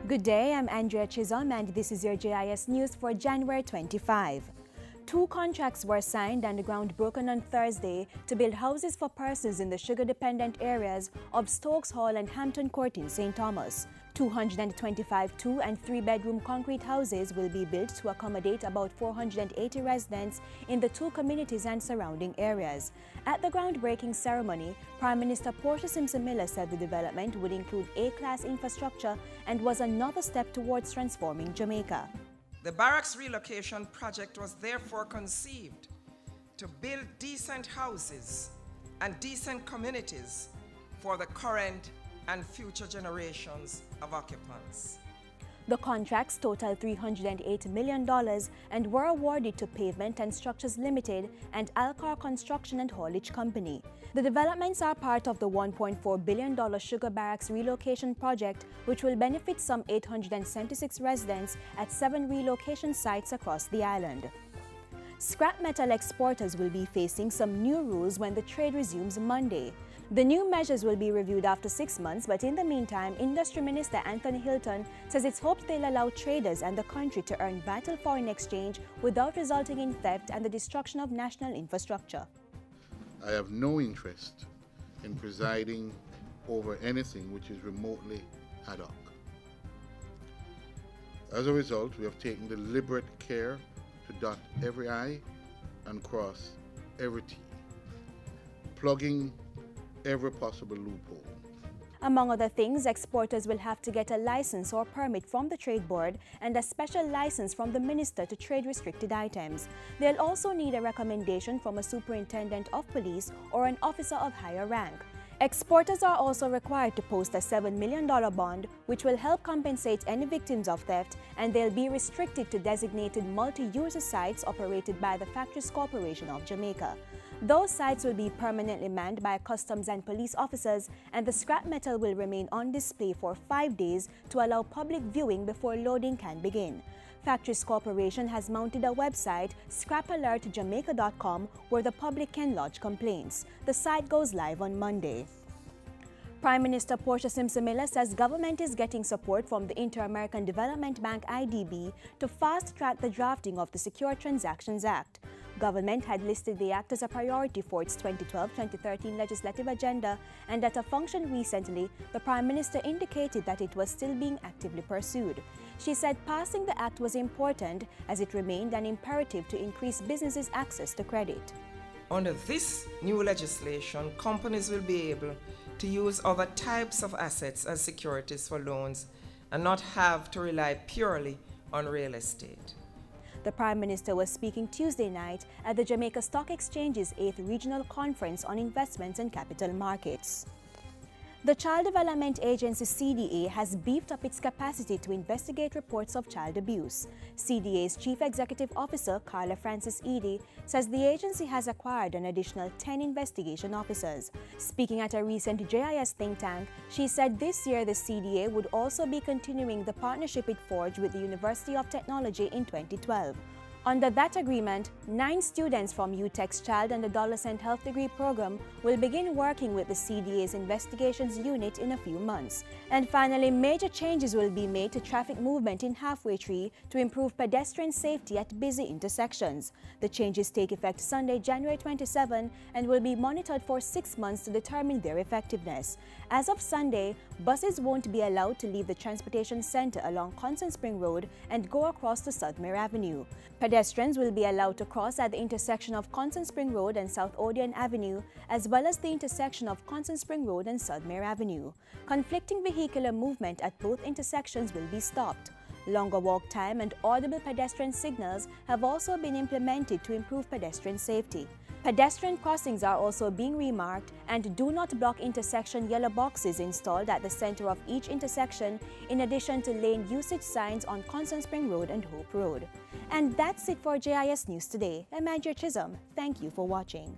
Good day, I'm Andrea Chisholm and this is your JIS News for January 25. 2 contracts were signed and the ground broken on Thursday to build houses for persons in the sugar-dependent areas of Stokes Hall and Hampton Court in St. Thomas. 225 2- and 3-bedroom concrete houses will be built to accommodate about 480 residents in the 2 communities and surrounding areas. At the groundbreaking ceremony, Prime Minister Portia Simpson Miller said the development would include A-class infrastructure and was another step towards transforming Jamaica. The barracks relocation project was therefore conceived to build decent houses and decent communities for the current and future generations of occupants. The contracts total $308 million and were awarded to Pavement and Structures Limited and Alcar Construction and Haulage Company. The developments are part of the $1.4 billion Sugar Barracks relocation project, which will benefit some 876 residents at 7 relocation sites across the island. Scrap metal exporters will be facing some new rules when the trade resumes Monday. The new measures will be reviewed after 6 months, but in the meantime, Industry Minister Anthony Hilton says it's hoped they'll allow traders and the country to earn vital foreign exchange without resulting in theft and the destruction of national infrastructure. I have no interest in presiding over anything which is remotely ad hoc. As a result, we have taken deliberate care to dot every I and cross every T, plugging every possible loophole. Among other things, exporters will have to get a license or permit from the Trade Board and a special license from the Minister to trade restricted items. They'll also need a recommendation from a superintendent of police or an officer of higher rank. Exporters are also required to post a $7 million bond, which will help compensate any victims of theft, and they'll be restricted to designated multi-user sites operated by the Factories Corporation of Jamaica. Those sites will be permanently manned by customs and police officers, and the scrap metal will remain on display for 5 days to allow public viewing before loading can begin. Factories Corporation has mounted a website, scrapalertjamaica.com, where the public can lodge complaints. The site goes live on Monday. Prime Minister Portia Simpson Miller says government is getting support from the Inter-American Development Bank (IDB) to fast-track the drafting of the Secure Transactions Act. Government had listed the act as a priority for its 2012-2013 legislative agenda, and at a function recently, the Prime Minister indicated that it was still being actively pursued. She said passing the act was important as it remained an imperative to increase businesses' access to credit. Under this new legislation, companies will be able to use other types of assets as securities for loans and not have to rely purely on real estate. The Prime Minister was speaking Tuesday night at the Jamaica Stock Exchange's 8th Regional Conference on Investments and Capital Markets. The Child Development Agency CDA has beefed up its capacity to investigate reports of child abuse. CDA's Chief Executive Officer, Carla Francis Edie, says the agency has acquired an additional 10 investigation officers. Speaking at a recent JIS think tank, she said this year the CDA would also be continuing the partnership it forged with the University of Technology in 2012. Under that agreement, 9 students from UTEC's Child and Adolescent Health Degree program will begin working with the CDA's investigations unit in a few months. And finally, major changes will be made to traffic movement in Halfway Tree to improve pedestrian safety at busy intersections. The changes take effect Sunday, January 27, and will be monitored for 6 months to determine their effectiveness. As of Sunday, buses won't be allowed to leave the transportation center along Constant Spring Road and go across to Sudmere Avenue. Pedestrians will be allowed to cross at the intersection of Constant Spring Road and South Odeon Avenue, as well as the intersection of Constant Spring Road and Sudmere Avenue. Conflicting vehicular movement at both intersections will be stopped. Longer walk time and audible pedestrian signals have also been implemented to improve pedestrian safety. Pedestrian crossings are also being remarked, and do not block intersection yellow boxes installed at the center of each intersection, in addition to lane usage signs on Constant Spring Road and Hope Road. And that's it for JIS News Today. I'm Andrea Chisholm. Thank you for watching.